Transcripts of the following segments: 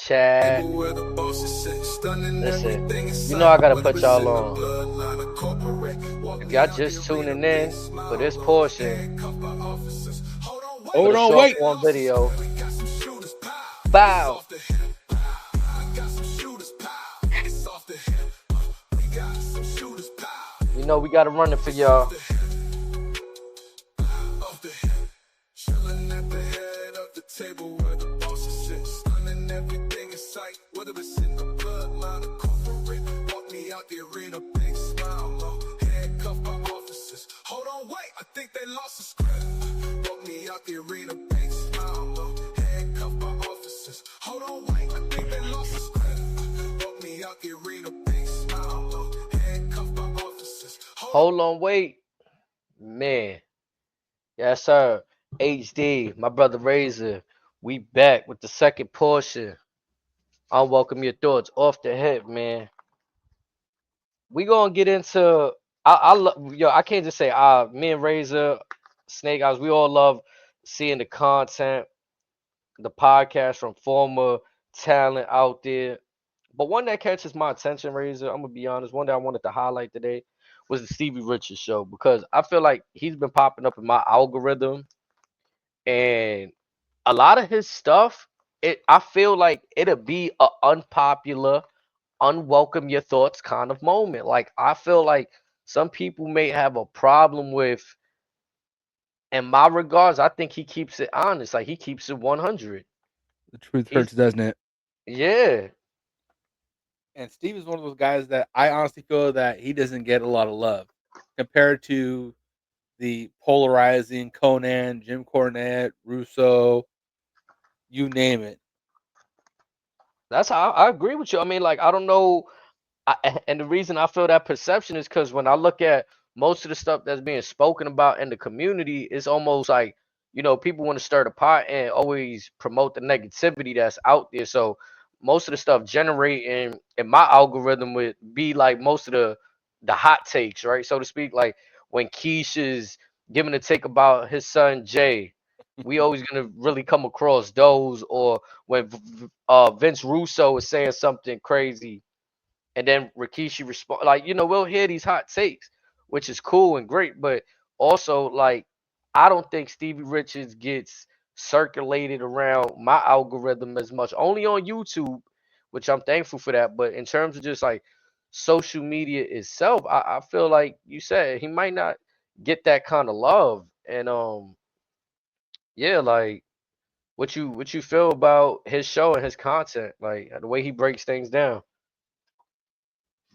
chat. Listen, you know I gotta put y'all on. If y'all just tuning in for this portion for Hold the on, short wait. form video, bow. You know we gotta run it for y'all. Hold on, wait, I think they lost the script. Brought me out the arena, big smile, low, handcuffed by officers. Hold on, wait, I think they lost the script. Brought me out the arena, big smile, low, handcuffed by officers. Hold on, wait. Man. Yes, sir. HD, my brother Razor. We back with the second portion. Unwelcome your thoughts off the hip, man. We gonna get into yo, I can't just say me and Razor, Snake Eyes, we all love seeing the content, the podcast from former talent out there. But one that catches my attention, Razor, I'm gonna be honest, one that I wanted to highlight today was the Stevie Richards show because I feel like he's been popping up in my algorithm and a lot of his stuff, I feel like it'll be a unpopular, unwelcome your thoughts kind of moment. Like I feel like some people may have a problem with, in my regards, I think he keeps it honest. Like he keeps it 100. The truth He's hurts, doesn't it? yeah. And Steve is one of those guys that I honestly feel that he doesn't get a lot of love compared to the polarizing Conan, Jim Cornette, Russo, you name it. That's how I agree with you. I mean, like I don't know, and the reason I feel that perception is because when I look at most of the stuff that's being spoken about in the community, it's almost like people want to stir the pot and always promote the negativity that's out there. So most of the stuff generating in my algorithm would be like most of the hot takes, right, so to speak. Like when Keisha's giving a take about his son Jay, we always gonna really come across those, or when Vince Russo is saying something crazy and then Rikishi respond, like we'll hear these hot takes, which is cool and great, but also like I don't think Stevie Richards gets circulated around my algorithm as much, only on YouTube, which I'm thankful for that. But in terms of just like social media itself, I feel like you said he might not get that kind of love. And yeah, like what you feel about his show and his content, like the way he breaks things down.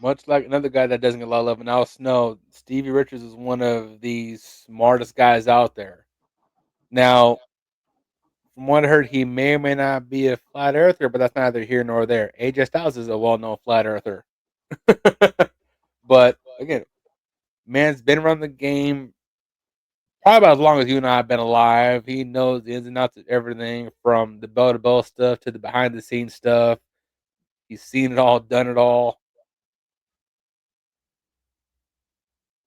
Much like another guy that doesn't get a lot of love, and Al Snow, Stevie Richards is one of the smartest guys out there. Now, from what I heard, he may or may not be a flat earther, but that's neither here nor there. AJ Styles is a well-known flat earther. But again, man's been around the game probably about as long as you and I have been alive. He knows the ins and outs of everything from the bell to bell stuff to the behind the scenes stuff. He's seen it all, done it all,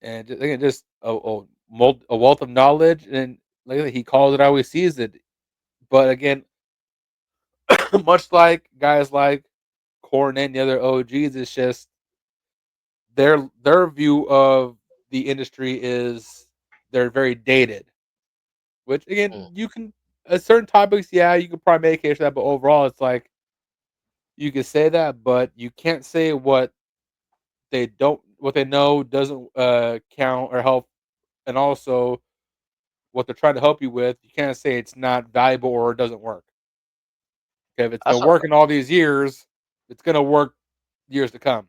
and just, again, just a wealth of knowledge. And like I said, he calls it how he sees it. But again, much like guys like Cornette and the other OGs, it's just their view of the industry is they're very dated. Which again, Mm. you can certain topics, yeah, you could probably make a case for that, but overall, it's like you could say that, but you can't say what they know doesn't count or help, and also what they're trying to help you with. You can't say it's not valuable or it doesn't work. Okay, if it's That's been what working all these years, it's gonna work years to come.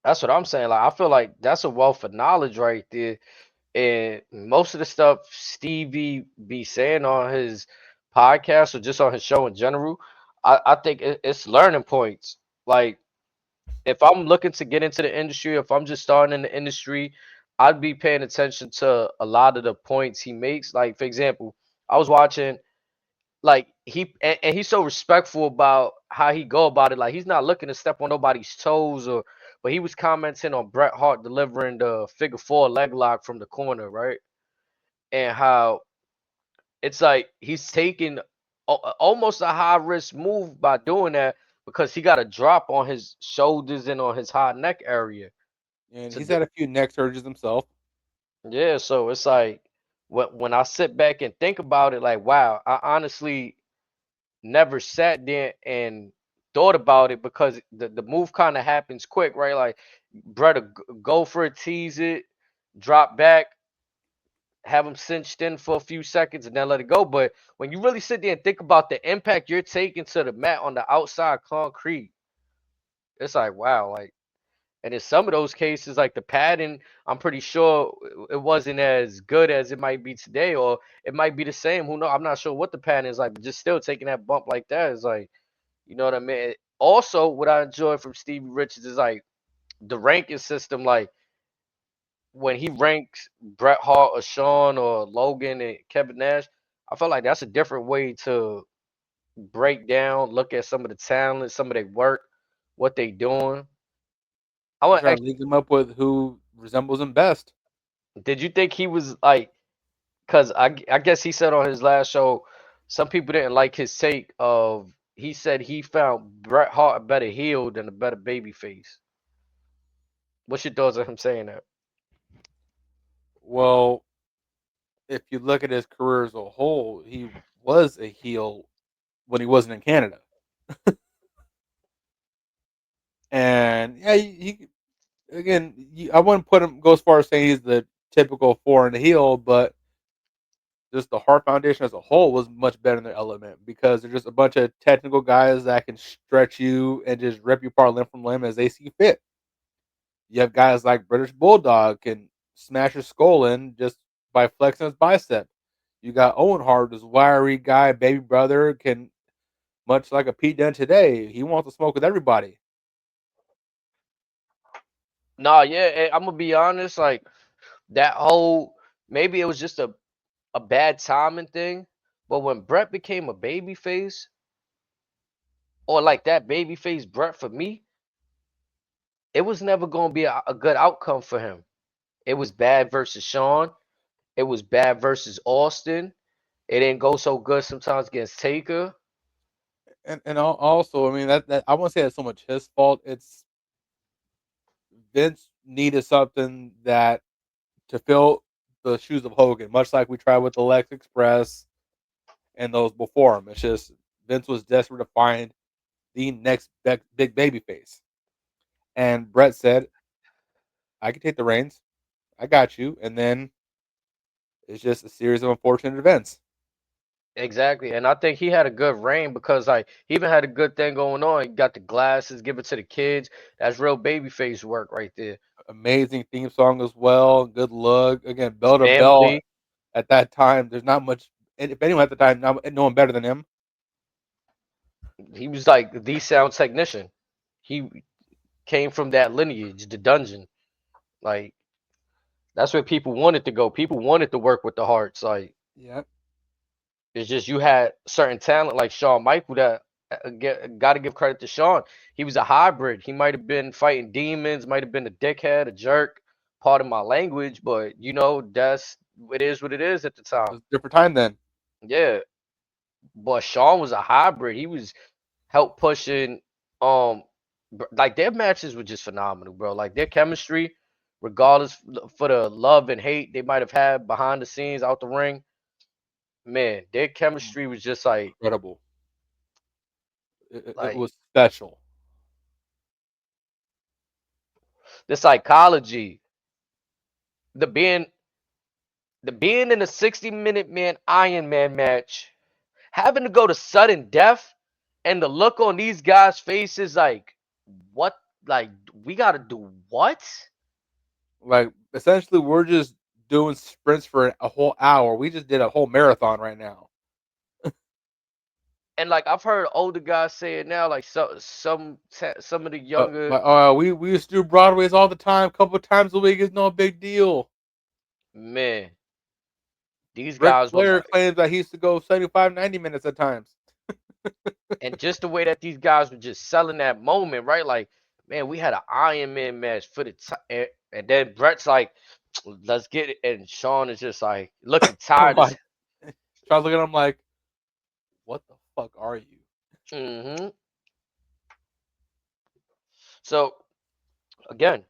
that's what I'm saying. Like I feel like that's a wealth of knowledge right there. And most of the stuff Stevie be saying on his podcast or just on his show in general, I think it's learning points. Like if I'm looking to get into the industry, if I'm just starting in the industry, I'd be paying attention to a lot of the points he makes. Like for example, I was watching, like and he's so respectful about how he go about it. Like he's not looking to step on nobody's toes, or but he was commenting on Bret Hart delivering the figure four leg lock from the corner, right? And how it's like he's taking almost a high risk move by doing that because he got a drop on his shoulders and on his high neck area. And So he's had a few neck surgeries himself. yeah, so it's like when I sit back and think about it, like wow, I honestly never sat there and thought about it because the move kind of happens quick, right? Like Brett go for it, tease it, drop back, have him cinched in for a few seconds, and then let it go. But when you really sit there and think about the impact you're taking to the mat on the outside concrete, it's like wow, like. And in some of those cases, like the padding, I'm pretty sure it wasn't as good as it might be today, or it might be the same. Who knows? I'm not sure what the padding is like, but just still taking that bump like that is like, you know what I mean? Also, what I enjoy from Stevie Richards is like the ranking system. Like when he ranks Bret Hart or Shawn or Logan and Kevin Nash, I feel like that's a different way to break down, look at some of the talent, some of their work, what they doing. I He's want trying to link him up with who resembles him best. did you think he was like, because I guess he said on his last show, some people didn't like his take of, he said he found Bret Hart a better heel than a better baby face. What's your thoughts on him saying that? Well, if you look at his career as a whole, he was a heel when he wasn't in Canada. And yeah, he again, I wouldn't put him go as far as saying he's the typical foreign heel, but just the Hart Foundation as a whole was much better in their element because they're just a bunch of technical guys that can stretch you and just rip you apart limb from limb as they see fit. You have guys like British Bulldog can smash your skull in just by flexing his bicep. You got Owen Hart, this wiry guy, baby brother, can much like a Pete Dunne today. He wants to smoke with everybody. Nah, yeah, I'm gonna be honest, like that whole, maybe it was just a bad timing thing, but when Brett became a baby face, or like that baby face Brett for me, it was never gonna be a good outcome for him. It was bad versus Shawn. It was bad versus Austin. It didn't go so good sometimes against Taker. And also, I mean that I won't say that's so much his fault. It's Vince needed something that to fill the shoes of Hogan, much like we tried with the Lex Express and those before him. It's just Vince was desperate to find the next big baby face. And Brett said, I can take the reins. I got you. And then it's just a series of unfortunate events. Exactly. And I think he had a good reign because like he even had a good thing going on. He got the glasses, give it to the kids. That's real babyface work right there. Amazing theme song as well. Good look. Again, bell to bell Family. at that time. There's not much, and if anyone at the time, no one better than him. He was like the sound technician. He came from that lineage, the dungeon. Like that's where people wanted to go. People wanted to work with the hearts. Like Yeah. it's just you had certain talent like Shawn Michael that got to give credit to Shawn. He was a hybrid. He might have been fighting demons, might have been a dickhead, a jerk. Part of my language, but you know that's it is what it is at the It time. was a different time then. Yeah, but Shawn was a hybrid. He was help pushing. Like their matches were just phenomenal, bro. Like their chemistry, regardless for the love and hate they might have had behind the scenes out the ring, man, their chemistry was just Incredible. It like was special. the psychology, the being the being in a 60-minute man Iron Man match, having to go to sudden death, and the look on these guys' faces like what, like we gotta do what? Like essentially, we're just doing sprints for a whole hour. We just did a whole marathon right now. And like I've heard older guys say it now, like some of the younger We used to do Broadways all the time, a couple of times a week. It's no big deal. men, these Ric guys were Flair like, claims that he used to go 75, 90 minutes at times. and just the way that these guys were just selling that moment, right? Like, man, we had an Iron Man match for the and then Brett's like, let's get it, and Sean is just like looking I'm tired as like, try to look at him like, what the fuck are you? Hmm. So again,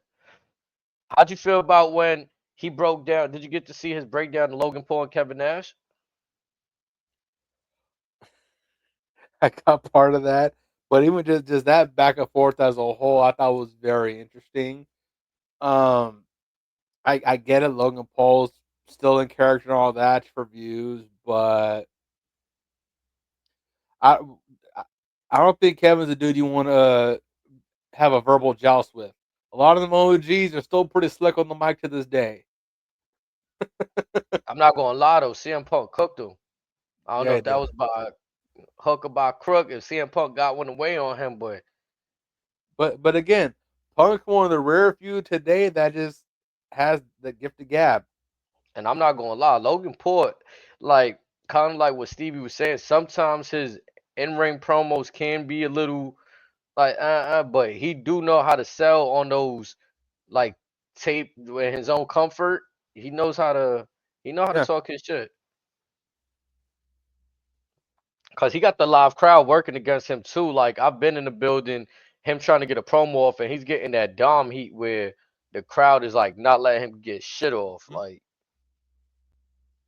how'd you feel about when he broke down? Did you get to see his breakdown to Logan Paul and Kevin Nash? I got part of that, but even just that back and forth as a whole, I thought was very interesting. Um, I get it. Logan Paul's still in character and all that for views, but I I I don't think Kevin's a dude you want to have a verbal joust with. A lot of them OGs are still pretty slick on the mic to this day. I'm not gonna lie though, CM Punk cooked him. I don't know Yeah, he if that did. was by hook or by crook. If CM Punk got one away on him, but But again, Punk's one of the rare few today that just has the gift of gab. and I'm not gonna lie, Logan Paul, like kind of like what Stevie was saying. Sometimes his in-ring promos can be a little like but he do know how to sell on those like tape with his own comfort. He knows how to Yeah, talk his shit. Cause he got the live crowd working against him too. Like I've been in the building, him trying to get a promo off, and he's getting that dom heat where the crowd is like not letting him get shit off. mhm. Like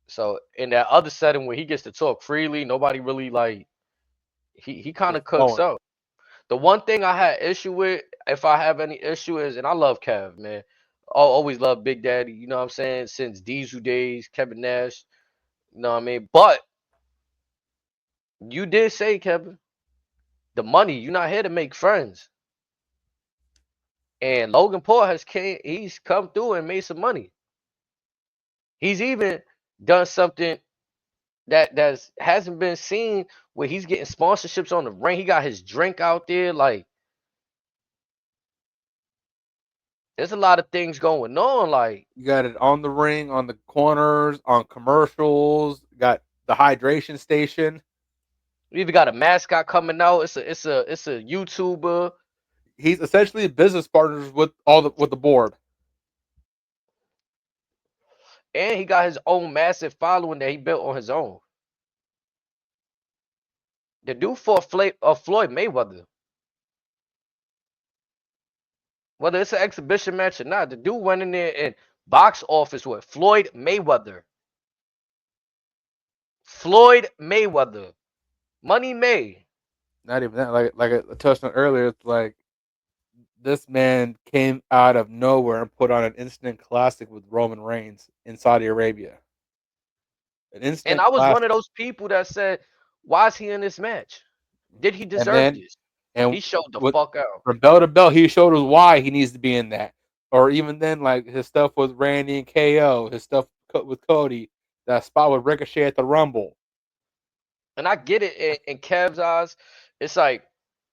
so in that other setting where he gets to talk freely, nobody really like he kind Just of cooks flowing. up. The one thing I had issue with, if I have any issue, is and I love Kev, man. I always love Big Daddy. You know what I'm saying? Since Diesel days, Kevin Nash. You know what I mean? But you did say, Kevin, the money. You're not here to make friends. And Logan Paul he's come through and made some money. He's even done something that hasn't been seen where he's getting sponsorships on the ring. He got his drink out there. Like there's a lot of things going on. Like You got it on the ring, on the corners, on commercials. Got the hydration station. we even got a mascot coming out. It's a YouTuber. He's essentially business partners with with the board. And he got his own massive following that he built on his own. The dude fought Floyd Mayweather. Whether it's an exhibition match or not, the dude went in there and box office with Floyd Mayweather. Floyd Mayweather. Money May. Not even that. Like I touched on earlier, it's like this man came out of nowhere and put on an instant classic with Roman Reigns in Saudi Arabia. An And instant I was one of classic. those people that said, why is he in this match? Did he And deserve then this? and He showed the with fuck out. from bell to bell, he showed us why he needs to be in that. Or even then, like his stuff with Randy and KO, his stuff with Cody, that spot with Ricochet at the Rumble. And I get it in Kev's eyes. It's like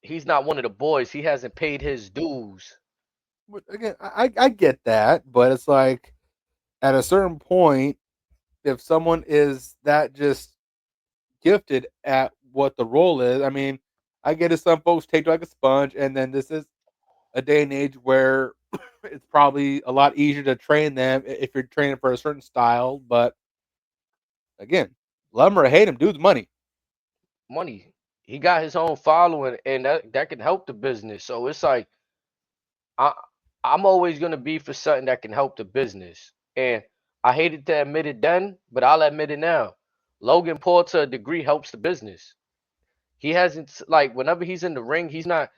he's not one of the boys. He hasn't paid his dues. But again, I get that, but it's like at a certain point, if someone is that just gifted at what the role is, I mean, I get it. Some folks take it like a sponge, and then this is a day and age where it's probably a lot easier to train them if you're training for a certain style. But again, love him or hate him, dude's money. Money. He got his own following and that can help the business. So it's like I I'm always gonna be for something that can help the business. And I hated to admit it then, but I'll admit it now. Logan Paul to a degree helps the business. He hasn't like whenever he's in the ring, he's not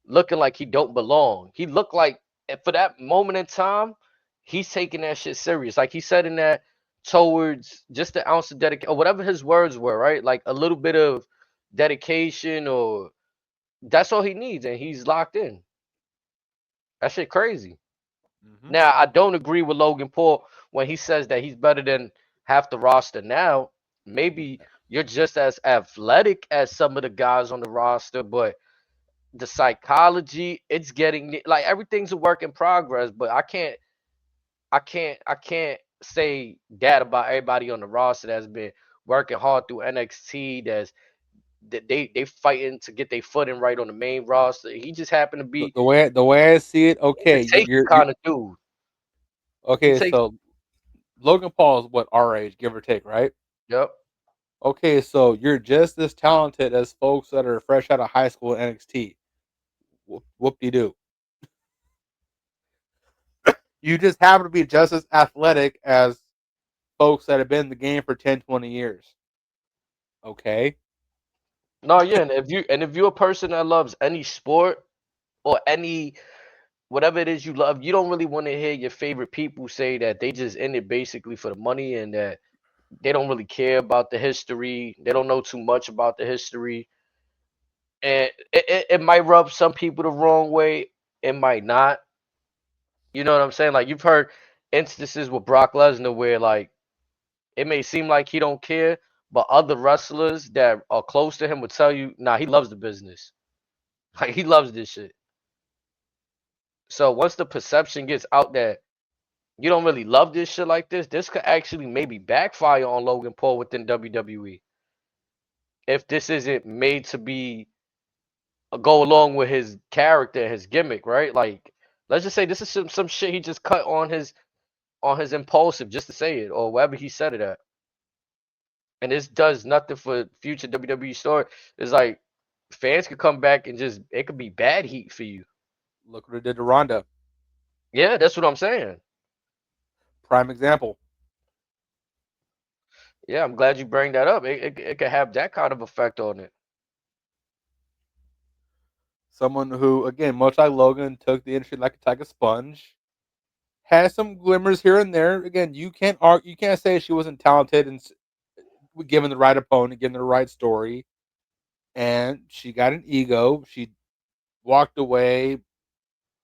looking like he don't belong. He looked like for that moment in time, he's taking that shit serious. Like he said in that towards just the ounce of dedication or whatever his words were, right? Like a little bit of dedication or that's all he needs, and he's locked in. That shit crazy. Mm-hmm. Now I don't agree with Logan Paul when he says that he's better than half the roster now. Maybe you're just as athletic as some of the guys on the roster, but the psychology, it's getting like everything's a work in progress. But I can't say that about everybody on the roster that's been working hard through NXT. That they fighting to get their footing right on the main roster. He just happened to be The way I see it, okay, invitation you're kind of dude. He okay. takes So Logan Paul is what our age, give or take, right? yep. Okay, so you're just as talented as folks that are fresh out of high school in NXT. Whoop de doo. You just happen to be just as athletic as folks that have been in the game for 10, 20 years. Okay? No, yeah, and if you're a person that loves any sport or any whatever it is you love, you don't really want to hear your favorite people say that they just in it basically for the money and that they don't really care about the history. They don't know too much about the history. And it might rub some people the wrong way. It might not. You know what I'm saying? Like you've heard instances with Brock Lesnar where like it may seem like he don't care, but other wrestlers that are close to him would tell you, nah, he loves the business. Like he loves this shit. So once the perception gets out that you don't really love this shit like this could actually maybe backfire on Logan Paul within WWE if this isn't made to be go along with his character, his gimmick, right? Like, let's just say this is some shit he just cut on his impulsive just to say it or wherever he said it at, and this does nothing for future WWE story. It's like fans could come back and just it could be bad heat for you. Look what it did to Ronda. Yeah, that's what I'm saying. Prime example. Yeah, I'm glad you bring that up. It could have that kind of effect on it. Someone who, again, much like Logan, took the industry like a sponge. Has some glimmers here and there. Again, you can't argue, you can't say she wasn't talented and given the right opponent, given the right story. And she got an ego. She walked away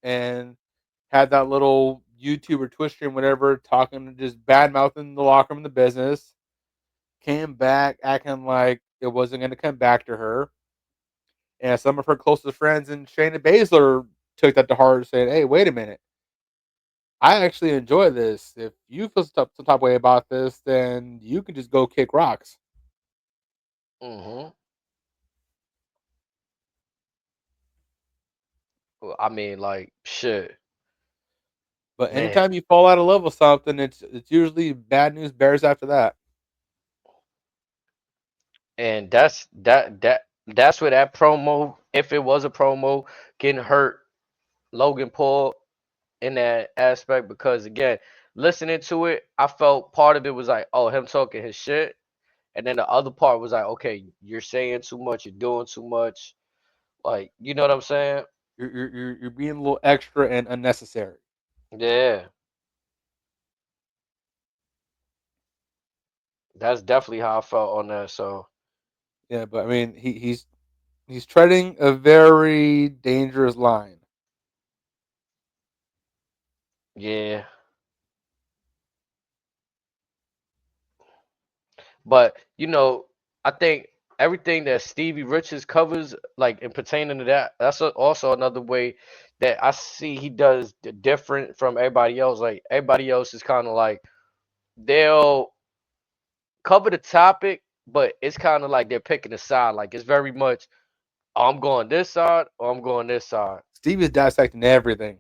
and had that little YouTube or Twitch stream, whatever, talking just bad mouthing the locker room, the business. Came back acting like it wasn't going to come back to her. And some of her closest friends and Shayna Baszler took that to heart, saying, "Hey, wait a minute. I actually enjoy this. If you feel some type of way about this, then you can just go kick rocks." Hmm. Well, I mean, like shit, But man. anytime you fall out of love with something, it's usually bad news bears after that. And that's where that promo, if it was a promo, can hurt Logan Paul in that aspect because again, listening to it, I felt part of it was like, oh, him talking his shit, and then the other part was like, okay, you're saying too much, you're doing too much, like you know what I'm saying? You're being a little extra and unnecessary. Yeah, that's definitely how I felt on that. So Yeah, but I mean, he's treading a very dangerous line. yeah, but I think everything that Stevie Richards covers, like in pertaining to that, that's also another way that I see he does different from everybody else. Like everybody else is kind of like they'll cover the topic, but it's kind of like they're picking a side. Like it's very much, oh, I'm going this side or I'm going this side. Steve is dissecting everything.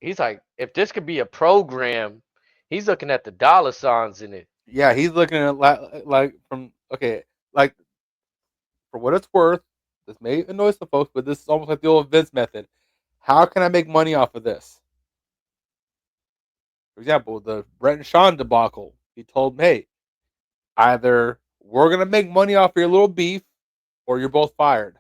He's like, if this could be a program, he's looking at the dollar signs in it. Yeah, he's looking at like from okay, like for what it's worth. This may annoy some folks, but this is almost like the old Vince method. How can I make money off of this? For example, the Brett and Sean debacle. He told me, "Hey, either we're gonna make money off your little beef, or you're both fired."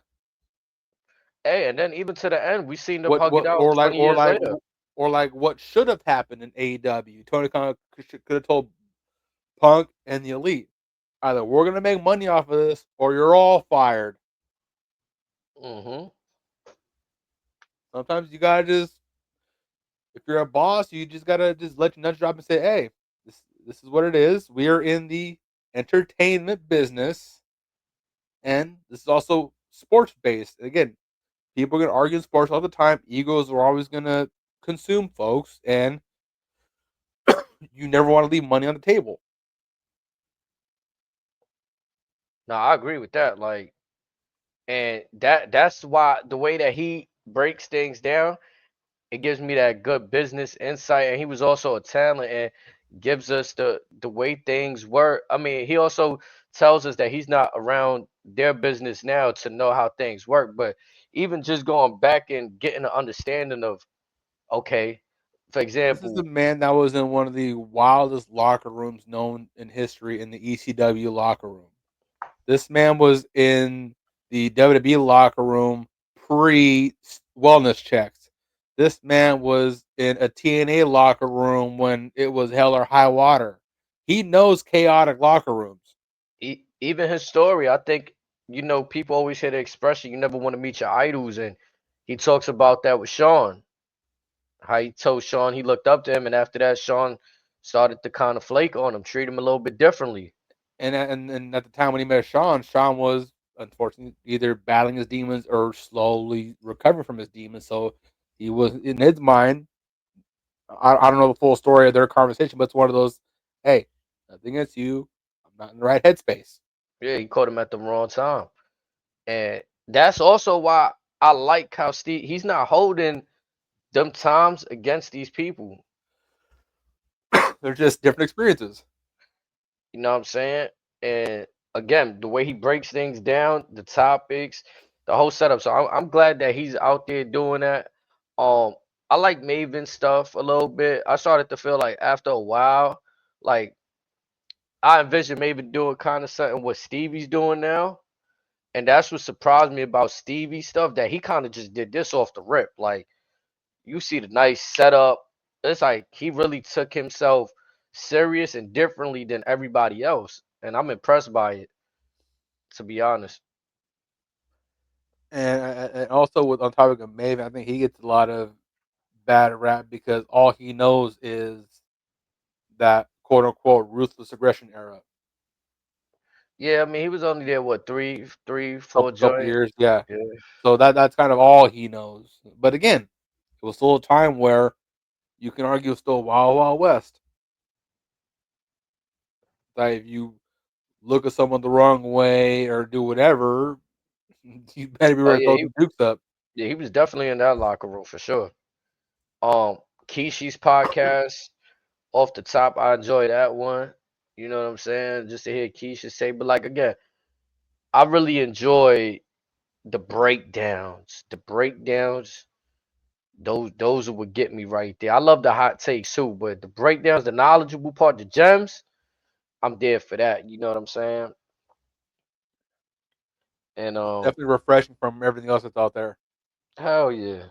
Hey, and then even to the end, we seen them What hug it what out 20 years later. or like what should have happened in AEW? Tony Khan could have told Punk and the Elite, either we're gonna make money off of this, or you're all fired. Hmm. Sometimes you gotta just, if you're a boss, you just gotta just let your nuts drop and say, "Hey, this is what it is. We are in the entertainment business, and this is also sports based." Again, people are gonna argue in sports all the time. Egos are always gonna consume folks, and you never want to leave money on the table. No, I agree with that. Like, and that's why the way that he breaks things down, it gives me that good business insight. And he was also a talent. And gives us the way things work. I mean, he also tells us that he's not around their business now to know how things work, but even just going back and getting an understanding of, okay, for This is the example, man that was in one of the wildest locker rooms known in history in the ECW locker room. This man was in the WWE locker room pre wellness checks. This man was in a TNA locker room when it was hell or high water. He knows chaotic locker rooms. even his story, I think, people always hear the expression, you never want to meet your idols, and he talks about that with Sean. How he told Sean he looked up to him, and after that, Sean started to kind of flake on him, treat him a little bit differently. And at the time when he met Sean, Sean was unfortunately either battling his demons or slowly recovering from his demons. So he was in his mind. I don't know the full story of their conversation, but it's one of those, hey, nothing against you. I'm not in the right headspace. Yeah, he caught him at the wrong time. And that's also why I like how he's not holding them times against these people. They're just different experiences. You know what I'm saying? And again, the way he breaks things down, the topics, the whole setup. So I'm glad that he's out there doing that. Um, I like Maven stuff a little bit. I started to feel like after a while, like I envision Maven doing kind of something what Stevie's doing now. And that's what surprised me about Stevie stuff, that he kind of just did this off the rip. Like, you see the nice setup. It's like he really took himself serious and differently than everybody else. And I'm impressed by it, to be honest. And also with on topic of Maven, I think he gets a lot of bad rap because all he knows is that quote unquote ruthless aggression era. Yeah, I mean he was only there what, three, four Couple joint. years, yeah. Yeah. So that's kind of all he knows. But again, it was still a time where you can argue it's still Wild Wild West. That if you look at someone the wrong way or do whatever, you better be Oh ready to yeah, throw the dukes up. he was definitely in that locker room for sure. Kishi's podcast, off the top, I enjoy that one. You know what I'm saying? Just to hear Keisha say, but like again, I really enjoy the breakdowns. The breakdowns, those would get me right there. I love the hot takes too, but the breakdowns, the knowledgeable part, the gems, I'm there for that. You know what I'm saying? And Definitely refreshing from everything else that's out there. hell yeah.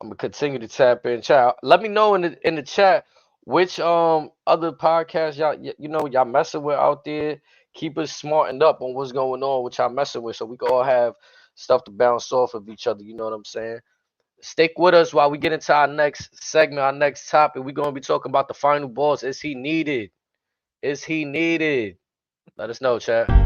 I'm gonna continue to tap in chat. Let me know in the chat which other podcasts y'all messing with out there. Keep us smartened up on what's going on, which y'all messing with, so we can all have stuff to bounce off of each other. You know what I'm saying? Stick with us while we get into our next segment, our next topic. We're gonna be talking about the final boss. Is he needed? Is he needed? Let us know, chat.